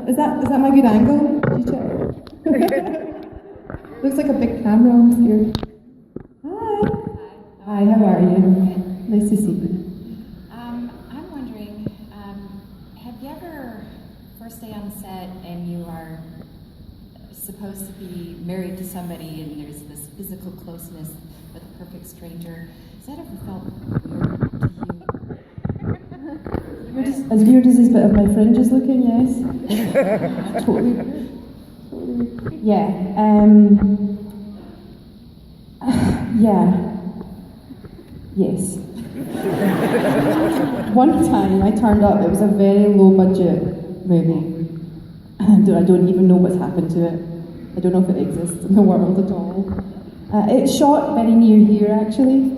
Is that my good angle? Did you check? Looks like a big camera. I'm scared. Hi, how are you? Nice to see you. I'm wondering, have you ever, first day on set, and you are supposed to be married to somebody, and there's this physical closeness with a perfect stranger? Has that ever felt weird to you? As weird as this bit of my fringe is looking, yes. Totally weird. Yeah. Yeah. Yes. One time I turned up, it was a very low budget movie. And I don't even know what's happened to it. I don't know if it exists in the world at all. It's shot very near here actually.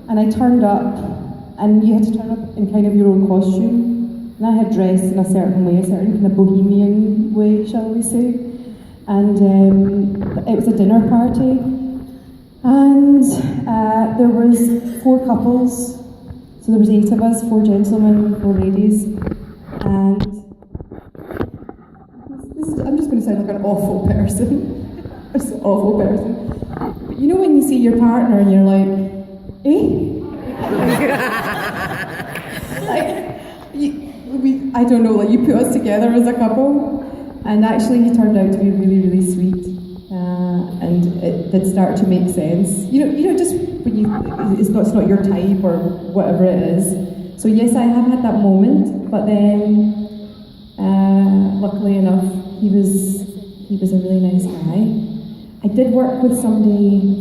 And I turned up, and you had to turn up in kind of your own costume. And I had dressed in a certain way, a certain kind of bohemian way, shall we say. And it was a dinner party. And there was 4 couples, so there was 8 of us, 4 gentlemen, 4 ladies, and I'm just going to sound like an awful person. Just an awful person. But you know when you see your partner and you're like, eh? I don't know, like you put us together as a couple, and actually he turned out to be really, really sweet. And it did start to make sense. You know, just when it's not your type or whatever it is. So yes, I have had that moment, but then luckily enough, he was a really nice guy. I did work with somebody.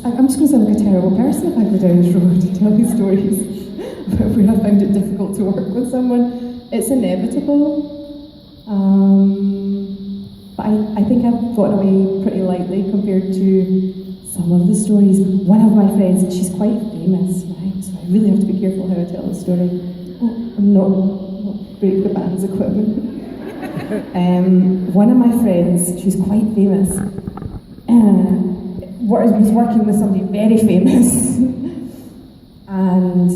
I'm just going to sound like a terrible person if I go down this road to tell these stories about where I found it difficult to work with someone. It's inevitable. But I think I've gotten away pretty lightly compared to some of the stories. One of my friends, and she's quite famous, right? So I really have to be careful how I tell the story. I'm not break the band's equipment. One of my friends, she's quite famous, was working with somebody very famous, and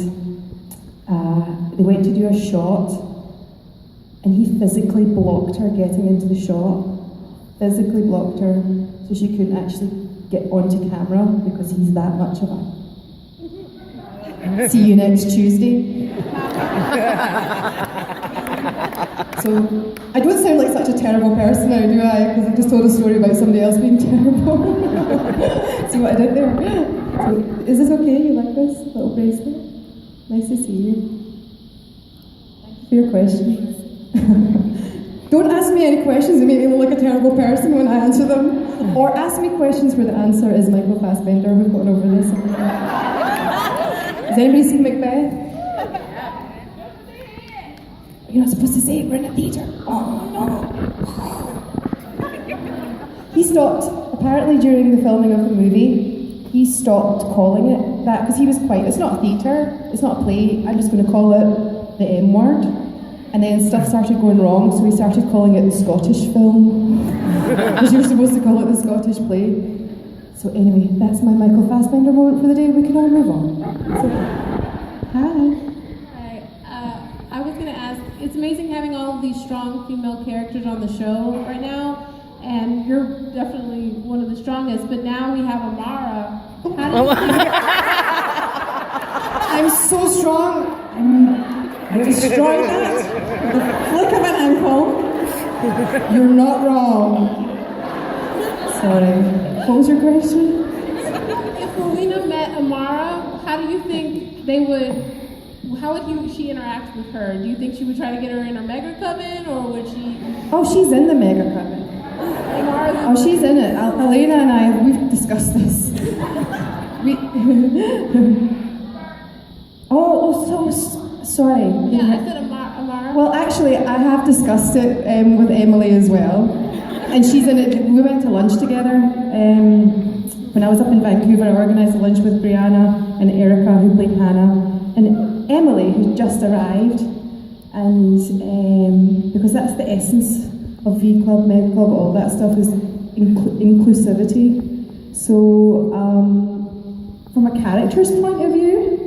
they went to do a shot, and he physically blocked her getting into the shot. Physically blocked her so she couldn't actually get onto camera because he's that much of a see you next Tuesday. So I don't sound like such a terrible person now, do I? Because I just told a story about somebody else being terrible. See what I did there? So, is this okay? You like this little bracelet? Nice to see you. Thank you for your question. Don't ask me any questions that make me look like a terrible person when I answer them. Or ask me questions where the answer is Michael Fassbender. We've gone over this. Has anybody seen Macbeth? You're not supposed to say it, we're in a theatre. Oh no. He stopped, apparently during the filming of the movie, he stopped calling it that because he was quite, it's not a theatre, it's not a play, I'm just going to call it the M word. And then stuff started going wrong, so we started calling it the Scottish film. Because you're supposed to call it the Scottish play. So anyway, that's my Michael Fassbender moment for the day. We can all move on. So, hi. Hi. I was going to ask, it's amazing having all of these strong female characters on the show right now, and you're definitely one of the strongest, but now we have Amara. How do you think... I'm so strong. I destroyed that with a flick of an ankle. You're not wrong. Sorry. What was your question? If Rowena met Amara, how do you think they would, how would she interact with her? Do you think she would try to get her in her mega coven, or would she? Oh, she's in the mega coven. Oh, she's in it. Elena and I, we've discussed this. Sorry. Yeah, I said Amara. Well, actually, I have discussed it with Emily as well. And she's in it. We went to lunch together. When I was up in Vancouver, I organised a lunch with Brianna and Erica, who played Hannah, and Emily, who just arrived. And because that's the essence of V Club, Mega Club, all that stuff is inclusivity. So, from a character's point of view,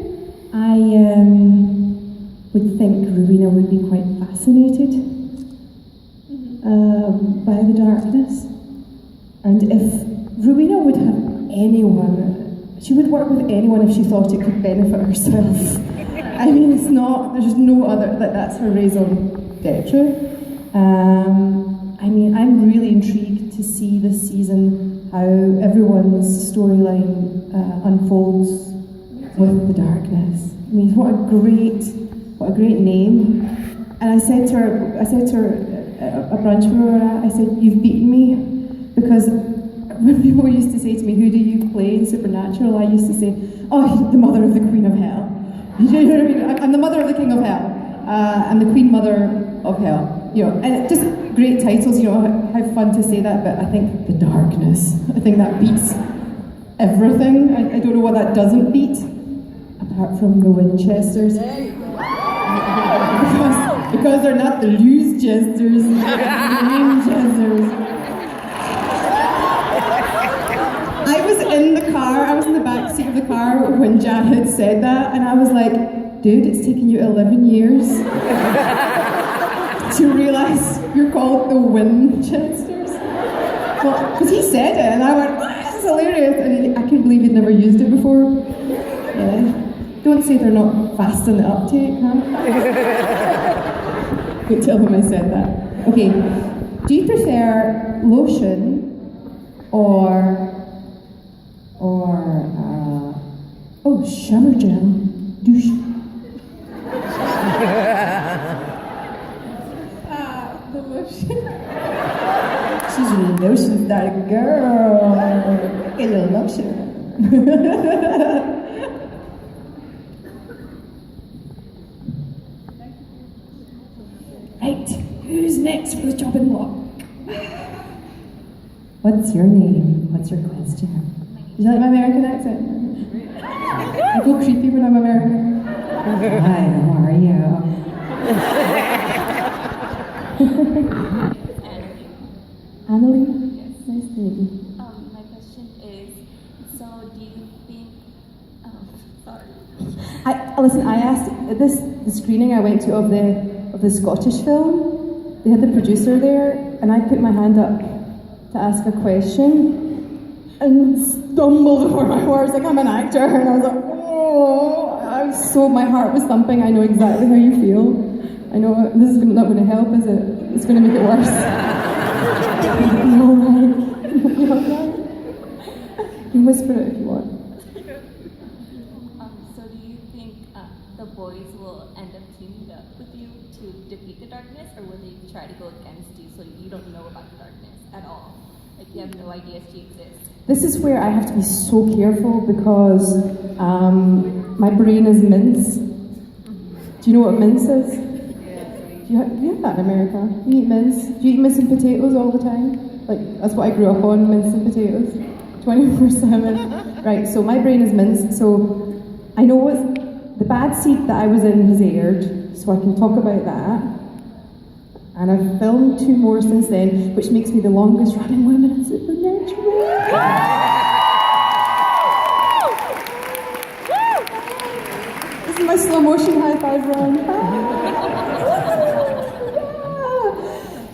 would think Rowena would be quite fascinated by the darkness. And if Rowena would have anyone, she would work with anyone if she thought it could benefit herself. I mean, it's not, there's just no other, that's her raison d'etre. I mean, I'm really intrigued to see this season how everyone's storyline unfolds with the darkness. I mean, what a great name. And I said to her at a brunch we were at, I said, "You've beaten me," because when people used to say to me, "Who do you play in Supernatural?" I used to say, "Oh, the mother of the Queen of Hell." You know what I mean? I'm the mother of the King of Hell. I'm the Queen Mother of Hell. You know, and just great titles. You know, how fun to say that. But I think the darkness. I think that beats everything. I don't know what that doesn't beat, apart from the Winchesters. because they're not the loose jesters. They're the Winchesters. I was in the car, I was in the back seat of the car when Jared said that, and I was like, dude, it's taken you 11 years to realise you're called the Winchesters. Well, because he said it, and I went, oh, that's hilarious, and I couldn't believe he'd never used it before. Yeah. Don't say they're not fast in the uptake, huh? Don't tell them I said that. Okay, do you prefer lotion or shower gel, douche? The lotion. She's a lotion started girl. A little lotion. Right, who's next for the chopping block? What's your name? What's your question? Do you like my American accent? I go creepy when I'm American. Hi, how are you? Annalie? Yes. Nice to meet you. My question is, so do you think, sorry. Listen, I asked the screening I went to of the Scottish film. They had the producer there, and I put my hand up to ask a question and stumbled over my words like I'm an actor, and I was like, oh, my heart was thumping. I know exactly how you feel. I know this is not going to help, is it? It's going to make it worse. You alright? You alright? You can whisper it if you want. So do you think the boys will end up teaming up with you to defeat the darkness, or will they try to go against you so you don't know about the darkness at all? Like you have no idea she exists? This is where I have to be so careful because my brain is mince. Do you know what mince is? Do you have that in America? You eat mince? Do you eat mince and potatoes all the time? Like, that's what I grew up on, mince and potatoes. 24/7. Right, so my brain is mince, so I know the bad seed that I was in has aired, so I can talk about that. And I've filmed 2 more since then, which makes me the longest running woman in Supernatural. This is my slow motion high five run.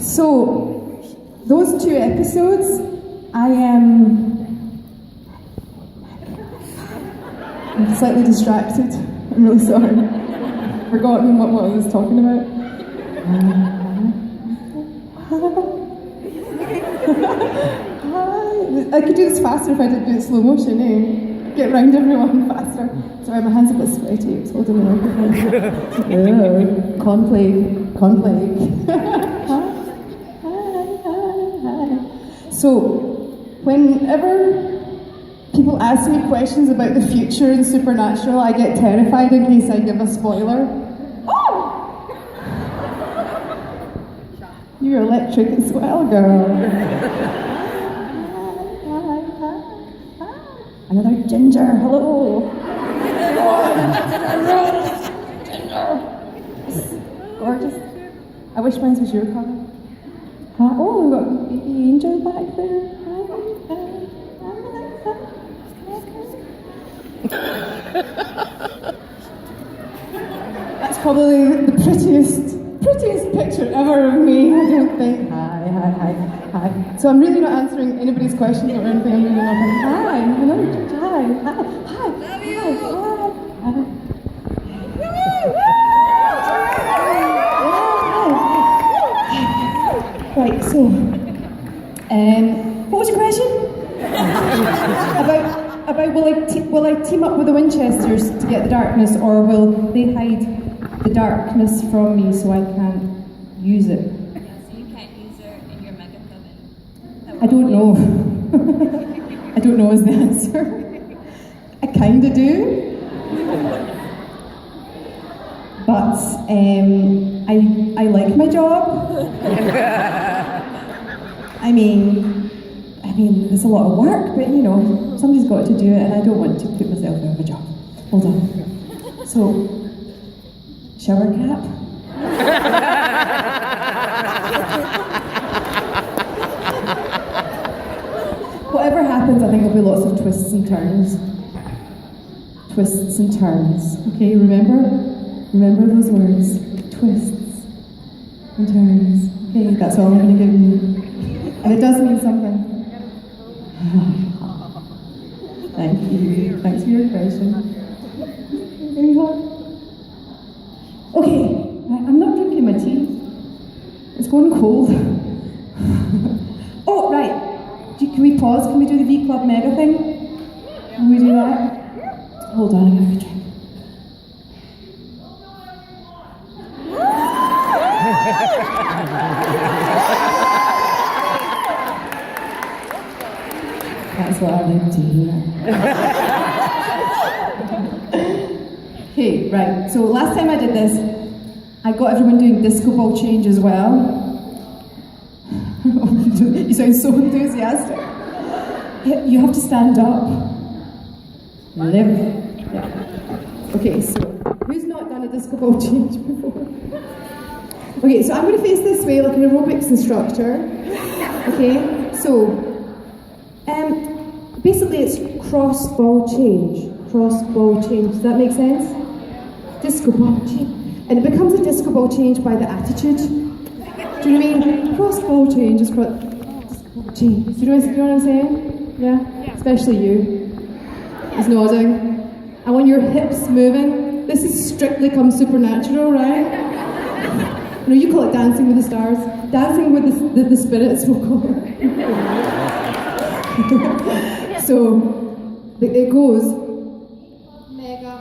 So, those 2 episodes, I'm slightly distracted. I'm really sorry. Forgotten what I was talking about. I could do this faster if I did do it slow motion, eh? Get round everyone faster. Sorry, my hands are a bit sweaty. It's holding the microphone. Cornflake. Hi. So, whenever people ask me questions about the future in Supernatural, I get terrified in case I give a spoiler. Oh! You're electric as well, girl. Another ginger, hello. Ginger. Gorgeous. I wish mine was your colour. Huh? Oh, we've got baby angel back there. That's Probably the prettiest picture ever of me, I don't think. Hi. So I'm really not answering anybody's questions or anything. I'm really not going, hi. Love you. Right, so, what was your question? about will I team up with the Winchesters to get the darkness, or will they hide the darkness from me so I can't use it? Yeah, so you can't use her in your mega coven. I don't know. I don't know is the answer. I kinda do. But I like my job. I mean, there's a lot of work, but somebody's got to do it, and I don't want to put myself out of a job. Hold on. So, shower cap. Whatever happens, I think there'll be lots of twists and turns. Twists and turns. Okay, remember those words. Twists and turns. Okay, that's all I'm going to give you. And it does mean something. Thank you. Thanks for your question. Very hot. Okay, I'm not drinking my tea. It's going cold. Oh, right. Can we pause? Can we do the V Club Mega thing? Can we do that? Hold on, I'm going to drink. That's what I like to hear. Okay, right. So last time I did this, I got everyone doing disco ball change as well. You sound so enthusiastic. You have to stand up. Live. Yeah. Okay, so who's not done a disco ball change before? Okay, so I'm going to face this way like an aerobics instructor. Okay, so basically it's cross ball change. Cross ball change. Does that make sense? Disco ball change. And it becomes a disco ball change by the attitude. Do you know what I mean? Cross ball change is disco ball change. Do you know what I'm saying? Yeah? Especially you. He's nodding. I want your hips moving. This is Strictly Come Supernatural, right? No, you call it Dancing with the Stars. Dancing with the spirits, we'll call it. So, it goes. Mega.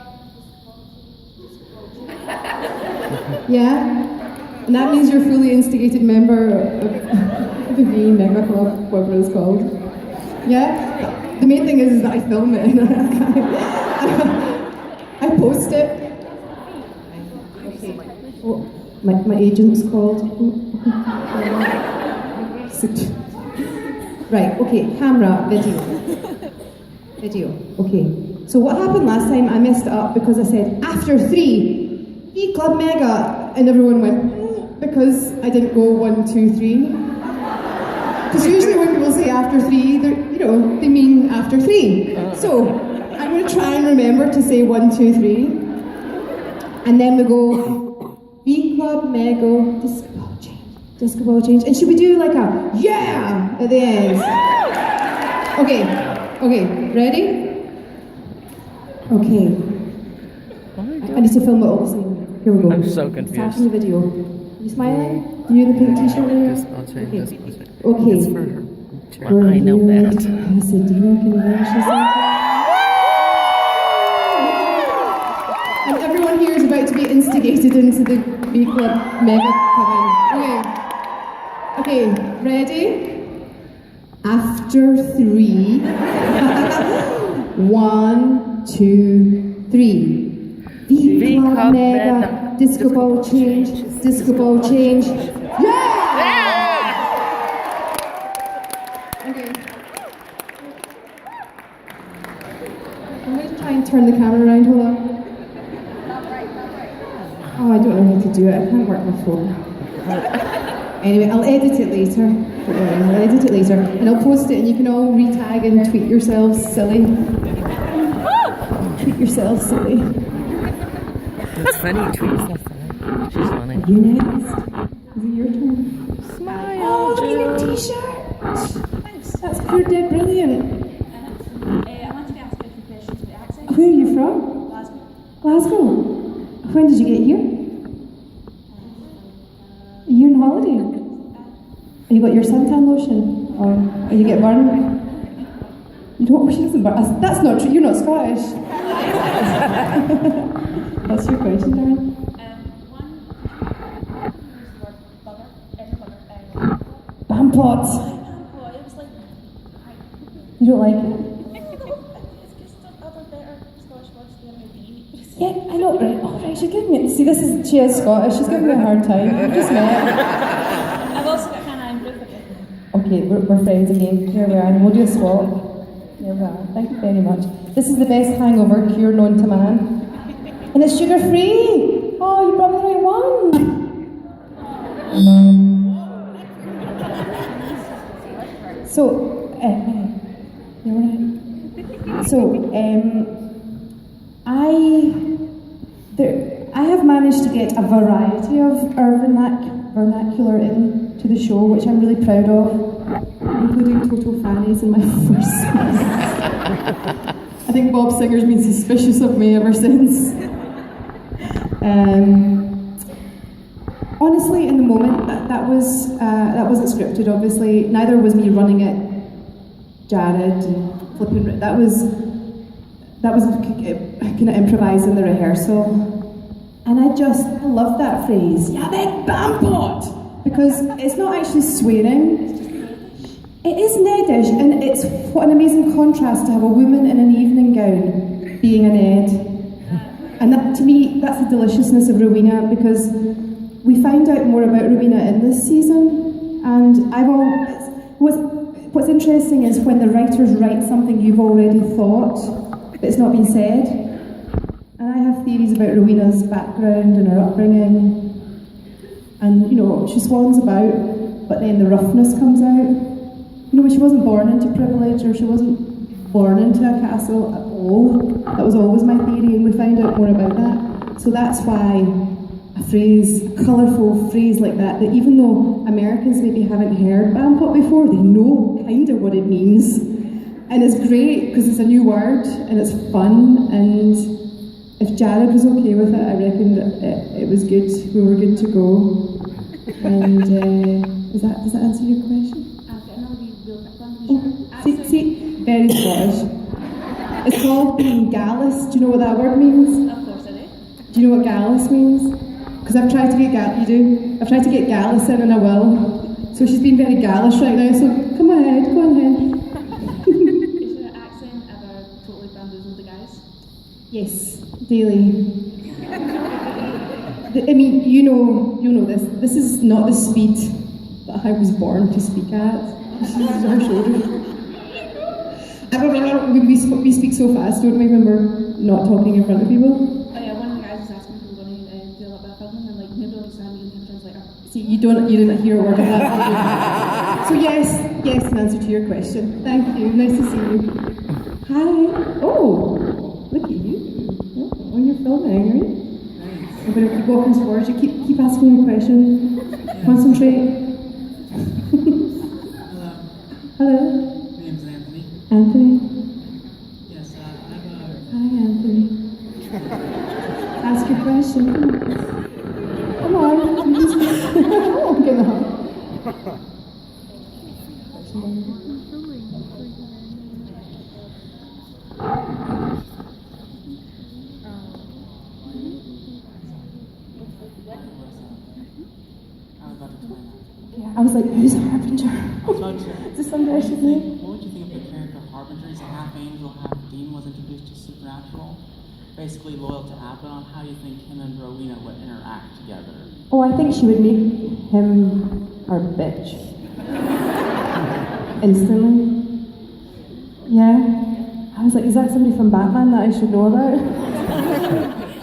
Yeah? And that means you're a fully instigated member of the V Mega Club, whatever it's called. Yeah? The main thing is that I film it and I post it. Okay. Oh, my agent's called. Right, okay, camera, video. Okay. So what happened last time, I messed it up because I said, after 3, V Club Mega, and everyone went, because I didn't go 1, 2, 3. Because usually when people say after 3, they mean after 3. So I'm going to try and remember to say 1, 2, 3. And then we go, V Club Mega, disco ball change. And should we do like a, yeah, at the end? Okay, ready? Okay. I need to film it all the same. Here we go. I'm so confused. Starting the video. You smiling? You in the pink t-shirt there? Okay. Okay. It's for her. I know that. Pasadena Convention Center. And everyone here is about to be instigated into the V Club Mega Coven. Okay, ready? After 3. 1, 2, 3. V Club Mega, disco ball change, disco ball change. Yeah! Okay. I'm going to try and turn the camera around, hold on. Oh, I don't know how to do it, I can't work my phone. Anyway, I'll edit it later. I'll edit it later. And I'll post it and you can all retag and tweet yourselves silly. Tweet yourselves silly. That's funny, tweet yourself silly. She's funny. You next. Is it your turn? Smile, Oh, look at your Jill. t-shirt. That's pure dead brilliant. I wanted to ask a few questions about accent. Where are you from? Glasgow. Glasgow. When did you get here? Are you on holiday? Have you got your suntan lotion? Or you get burned? You don't, she doesn't burn. That's not true, you're not Scottish. What's your question, Darren? One, use the word bugger, every bugger. Bampot. Well, it was like, You don't like it? it's just other better Scottish words than maybe. Yeah, I know, right? Oh, right, she's giving me. See, she is Scottish, she's giving me a hard time. We just met. I've also got Hannah and Ruth again. Okay, we're friends again. Here we are, and we'll do a swap. Here we are. Thank you very much. This is the best hangover cure known to man. And it's sugar free! Oh, you brought me the right one! So, you're right. So, I have managed to get a variety of our vernacular into the show, which I'm really proud of, including total fannies in my first season. I think Bob Singer's been suspicious of me ever since. Honestly, in the moment, that wasn't scripted. Obviously, neither was me running it. Jared and flipping. That was kind of improvised in the rehearsal, and I love that phrase. Yeah, big bampot, because it's not actually swearing. It is Nedish, and it's what an amazing contrast to have a woman in an evening gown being an Ed. And that, to me, that's the deliciousness of Rowena, because we find out more about Rowena in this season, and what's interesting is when the writers write something you've already thought, but it's not been said. And I have theories about Rowena's background and her upbringing, and she swans about, but then the roughness comes out. She wasn't born into privilege, or she wasn't born into a castle at all. That was always my theory, and we find out more about that. So that's why a colourful phrase like that even though Americans maybe haven't heard bampot before, they know kind of what it means. And it's great, because it's a new word, and it's fun, and if Jared was okay with it, I reckon it was good. We were good to go. And does that answer your question? See, very Scottish. It's called being gallus. Do you know what that word means? Of course I do. Do you know what gallus means? Because I've tried to get I've tried to get gallus in, and I will. So she's being very gallus right now, so go on ahead. Is your accent ever totally bamboozled the guys? Yes, daily. I mean, you know this. This is not the speed that I was born to speak at. This is our shoulders. We speak so fast, don't we, when we're not talking in front of people? Oh yeah, one of the guys was asking if we were going to do a little bit of filming, and maybe I'll understand you and him translator. See, you didn't hear a word of that. So yes, in answer to your question. Thank you. Nice to see you. Hi. Oh, look at you. Oh, when you're filming, right? I'm going to keep walking towards you. Keep asking me a question. Concentrate. Hello. My name's Anthony. Anthony. Yes, Hi, Anthony. Ask your question. Come on. Oh, get up. I was like, who's Harbinger? Is this somebody I should know? What would you think of the character Harbinger? He's a half angel, half demon, was introduced to supernatural. Basically loyal to Abaddon. How do you think him and Rowena would interact together? Oh, I think she would make him her bitch. Instantly. Yeah. I was like, is that somebody from Batman that I should know about?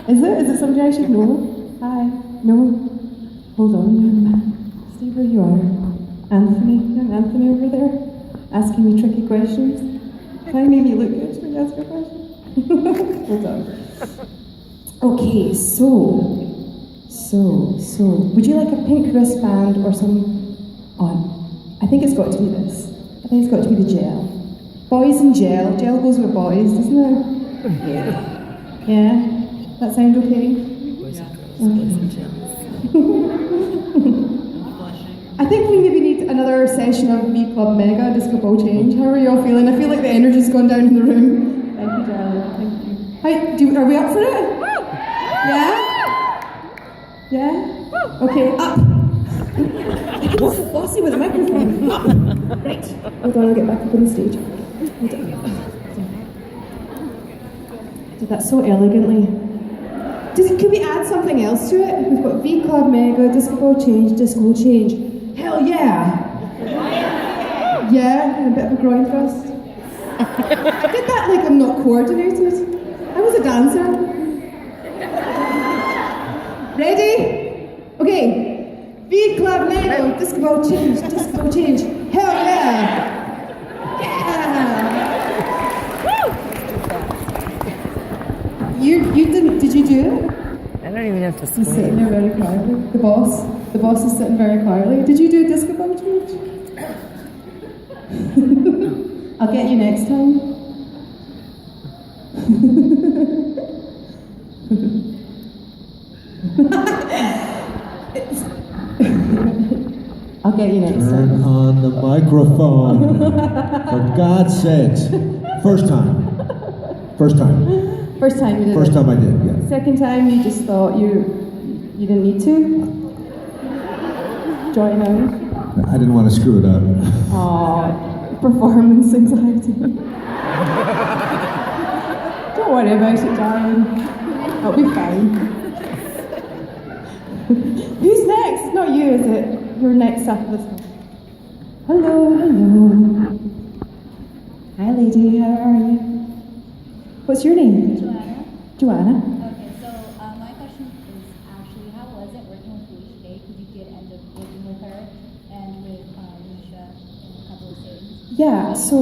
Is it somebody I should know? Hi. No. Hold on, young man. Stay where you are. Young Anthony over there, asking me tricky questions. Trying to make me look good when you ask a question. Hold on. Okay, so So, would you like a pink wristband or some on? I think it's got to be this. I think it's got to be the gel. Boys and gel. Gel goes with boys, doesn't it? Yeah? That sound okay? I think we maybe need another session of V Club Mega Disco Ball Change. How are you all feeling? I feel like the energy's gone down in the room. Thank you, darling. Thank you. Hi, are we up for it? Yeah? Yeah? Okay, up. I can be so bossy with a microphone. Up. Right. Hold on, I'll get back up on the stage. Hold on. Did that so elegantly. Could we add something else to it? We've got V Club Mega, Disco Ball Change, Disco Change. Hell yeah! Yeah, and a bit of a groin thrust. I did that like I'm not coordinated. I was a dancer. Ready? Okay. V Club Mega, Disco Ball Change, Disco Change. Hell yeah! Yeah! You didn't, did you do it? I don't even have to He's sitting there very quietly. The boss is sitting very quietly. Did you do a disco ball change? I'll get you next time. I'll get you next time. Turn on the microphone. For God's sakes. First time. First time you did First it. time I did, yeah. Second time you just thought you didn't need to? Join in? I didn't want to screw it up. Aww, performance anxiety. Don't worry about it, darling. I'll be fine. Who's next? Not you, is it? You're next after this one. Hello. Hi, lady. How are you? What's your name? Joanna. Okay, so my question is actually, how was it working with Felicia today? Because you did end up working with her and with Misha in a couple of scenes. Yeah, so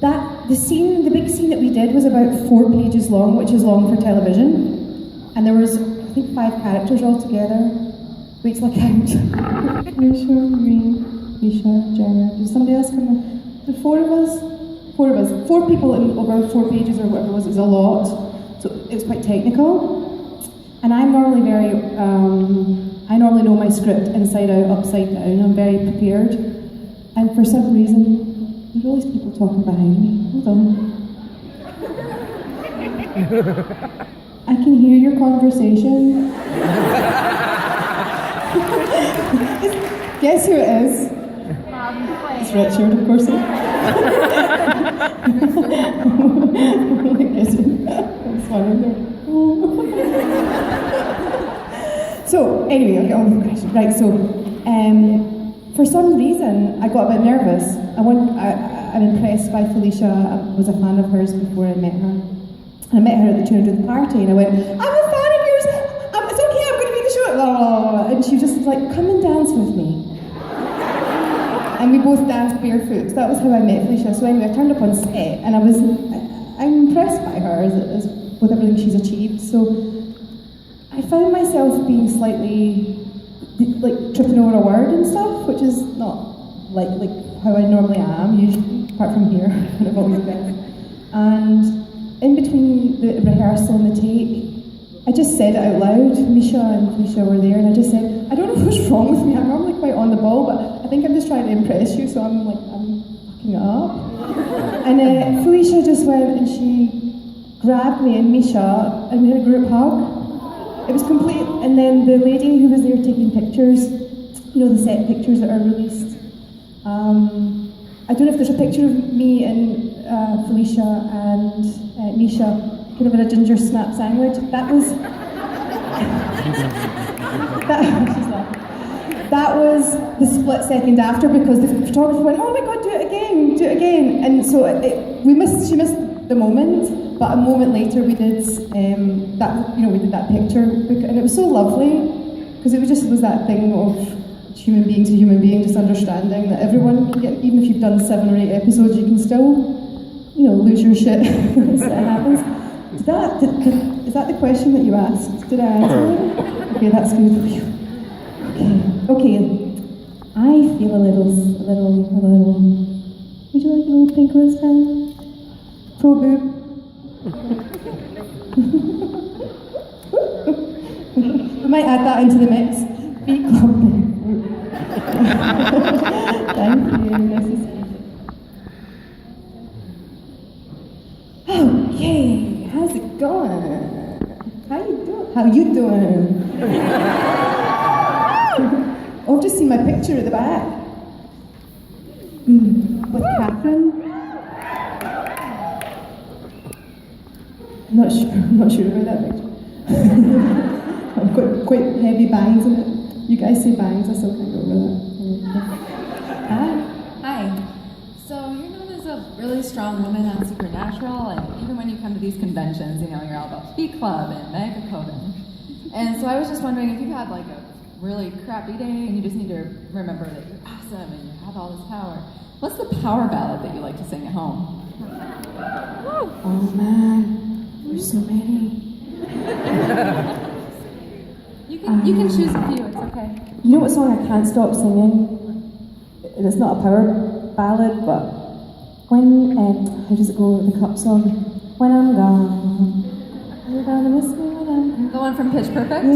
the big scene that we did was about 4 pages long, which is long for television. And there was, I think, 5 characters altogether. Wait till I count. Misha, me, Misha, Jared. Did somebody else come in? The 4 of us? 4 of us. 4 people in over 4 pages or whatever it was a lot. So it's quite technical. And I'm normally I normally know my script inside out, upside down. I'm very prepared. And for some reason, there's all these people talking behind me. Hold on. I can hear your conversation. Guess who it is? It's Richard, of course. That's funny. So, anyway, I'll get on with the question. Right, so, for some reason, I got a bit nervous. I'm impressed by Felicia. I was a fan of hers before I met her. And I met her at the 200th party, and I went, I'm a fan of yours! It's okay, I'm going to be in the show! Blah, blah, blah. And she was just like, come and dance with me. And we both danced barefoot. So that was how I met Felicia. So anyway, I turned up on set, and I'm impressed by her as with everything she's achieved. So I found myself being slightly like tripping over a word and stuff, which is not like how I normally am, usually, apart from here, kind of always been. And in between the rehearsal and the take, I just said it out loud. Misha and Felicia were there, and I just said, I don't know what's wrong with me. I'm normally quite on the ball, but I think I'm just trying to impress you, so I'm fucking it up. And Felicia just went and she grabbed me and Misha, and we had a group hug. It was complete. And then the lady who was there taking pictures, the set pictures that are released. I don't know if there's a picture of me and Felicia and Misha kind of in a ginger snap sandwich. That was that was the split second after, because the photographer went, oh my god, do it again. And so she missed the moment, but a moment later we did we did that picture, and it was so lovely, because it was that thing of human being to human being, just understanding that everyone can get, even if you've done 7 or 8 episodes, you can still, lose your shit. It happens. Is is that the question that you asked? Did I answer it? Okay, that's good. Okay. I feel a little. Would you like a little pink rose pen? Pro boob. We might add that into the mix. Beat club. Thank you. Nice to see you. Okay, how's it going? How you doing? Oh, I've just seen my picture at the back. With Catherine. I'm not sure about that picture. I've quite heavy bangs in it. You guys say bangs, I still can't go over that. Hi. So you're known as a really strong woman on Supernatural, and even when you come to these conventions, you know, you're all about Beat Club and Mega Coven. And so I was just wondering if you've had like a really crappy day and you just need to remember that you're awesome and you have all this power. What's the power ballad that you like to sing at home? Oh man, there's so many. You can choose a few, it's okay. You know what song I can't stop singing? And it's not a power ballad, but when, how does it go, the cup song? When I'm gone, you're gonna miss me when I'm gone. The one from Pitch Perfect? Yeah.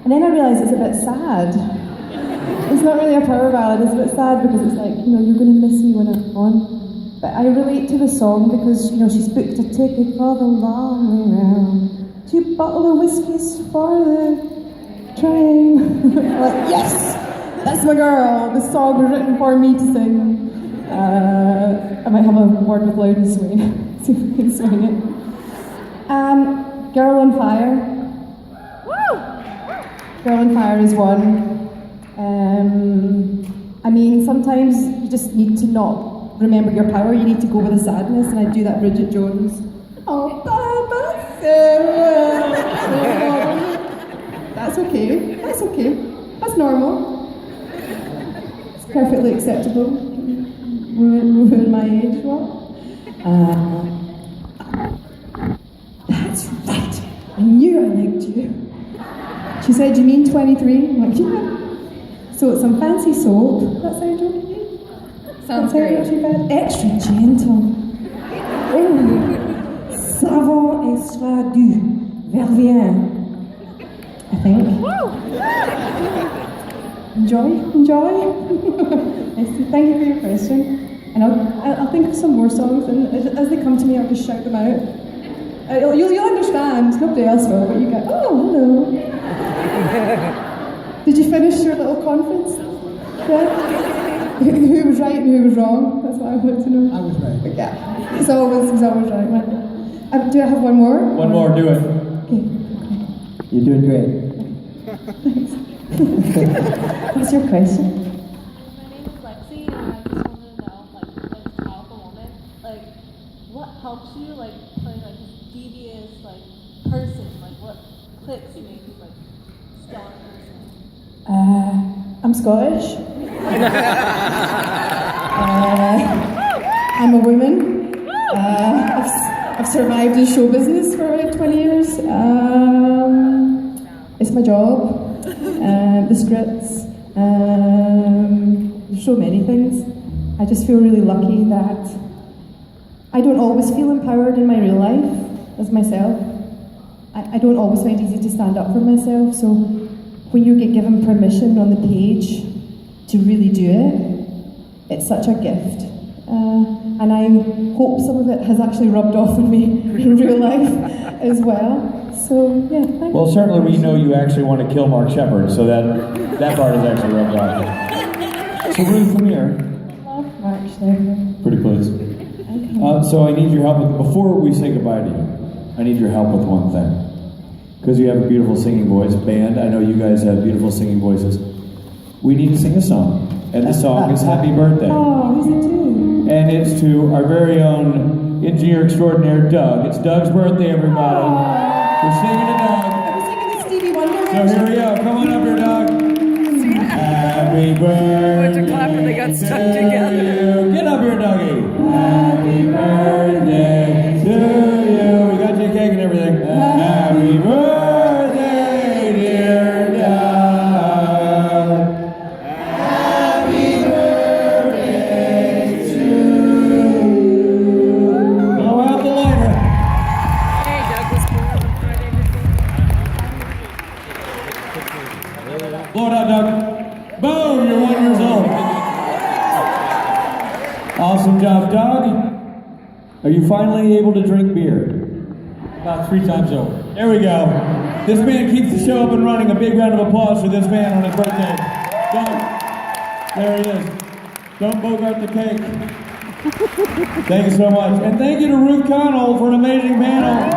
And then I realised it's a bit sad. It's not really a power ballad, it's a bit sad because it's like, you know, you're gonna miss me when I'm gone. But I relate to the song because, you know, she's booked a ticket for the long way round. 2 bottles of whiskeys for the train. Like, yes! That's my girl! This song was written for me to sing. I might have a word with Loud and Swain. See if we can swing it. Girl on Fire. Woo! Girl on Fire is one. I mean, sometimes you just need to not remember your power. You need to go with the sadness, and I do that Bridget Jones. Oh, Baba Sarah. That's okay. That's okay. That's normal. It's perfectly acceptable. Women my age, what? That's right. I knew I liked you. She said, "You mean 23?" I'm like, yeah. So it's some fancy soap. That sounds okay? Sounds great. Not too bad. Extra gentle. Oh. Savon extra doux. Vervien. I think. Enjoy. Thank you for your question. And I'll think of some more songs, and as they come to me, I'll just shout them out. You'll understand. Nobody else will, but you go, oh, hello. Did you finish your little conference? Yeah? Who was right and who was wrong? That's what I want to know. I was right. Yeah. He's always right, man. Do I have one more? One more, do it. Okay. You're doing great. Thanks. What's your question? My name is Lexi, and I just wanted to know, like a powerful woman, like, what helps you, like, play, like, this devious, like, person? Like, what clicks make you, like, strong person? I'm Scottish. I'm a woman. I've survived in show business for about 20 years. It's my job. The scripts. There's so many things. I just feel really lucky that I don't always feel empowered in my real life as myself. I don't always find it easy to stand up for myself, so when you get given permission on the page to really do it, it's such a gift. And I hope some of it has actually rubbed off on me in real life as well. So, yeah, thank you. Well, certainly we know you actually want to kill Mark Shepard, so that part is actually rubbed off. So Ruth, come here. Love Mark Shepard. Pretty please. So I need your help before we say goodbye to you, I need your help with one thing. Because you have a beautiful singing voice, band, I know you guys have beautiful singing voices. We need to sing a song, and the song is Happy Birthday. Oh, who's it to? And it's to our very own engineer extraordinaire, Doug. It's Doug's birthday, everybody. We're singing to Doug. I was singing the Stevie Wonder So here we go. Come on up here, Doug. Happy birthday. Went to clap and they got stuck together. You. Get up here, Dougie. Happy birthday to you finally able to drink beer? About 3 times over. There we go. This man keeps the show up and running. A big round of applause for this man on his birthday. There he is. Don't bogart the cake. Thank you so much. And thank you to Ruth Connell for an amazing panel.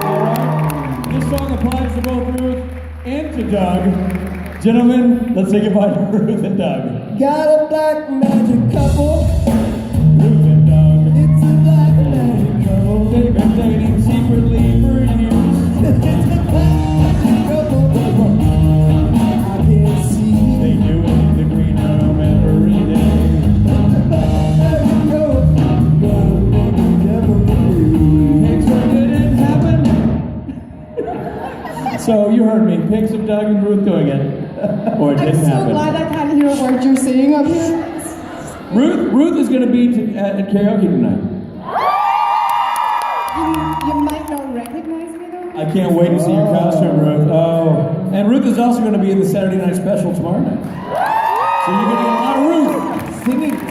All right. This song applies to both Ruth and to Doug. Gentlemen, let's say goodbye to Ruth and Doug. Got a black magic couple. Ruth and Doug. It's a black magic couple. They've been dating secretly for years. It's a black magic couple. I can't see. They do it in the green room every day. Didn't happen. So you heard me. Pics of Doug and Ruth doing it. Or it I'm didn't so happen. glad I can't hear a word you're saying up here. Ruth is going to be at karaoke tonight. You might not recognize me though. I can't wait to see your costume, Ruth. Oh. And Ruth is also going to be in the Saturday Night Special tomorrow night. So you're going to get a lot of Ruth.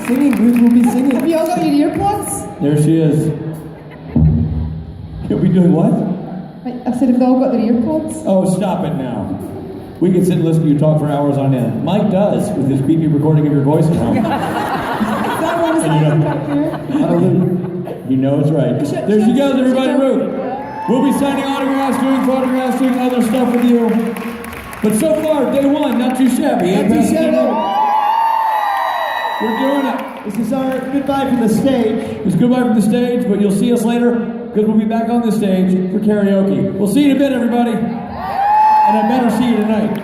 Singing, Ruth will be singing. Have you all got your earplugs? There she is. You'll be doing what? I said, have they all got their earplugs? Oh, stop it now. We can sit and listen to you talk for hours on end. Mike does with his creepy recording of your voice at home. Is that what was happening back here? You know it's right. There she goes, everybody, Ruth. We'll be signing autographs, doing photographs, doing other stuff with you. But so far, day one, not too shabby. Not too shabby. We're doing it. This is our goodbye from the stage. It's goodbye from the stage, but you'll see us later because we'll be back on the stage for karaoke. We'll see you in a bit, everybody. And I better see you tonight.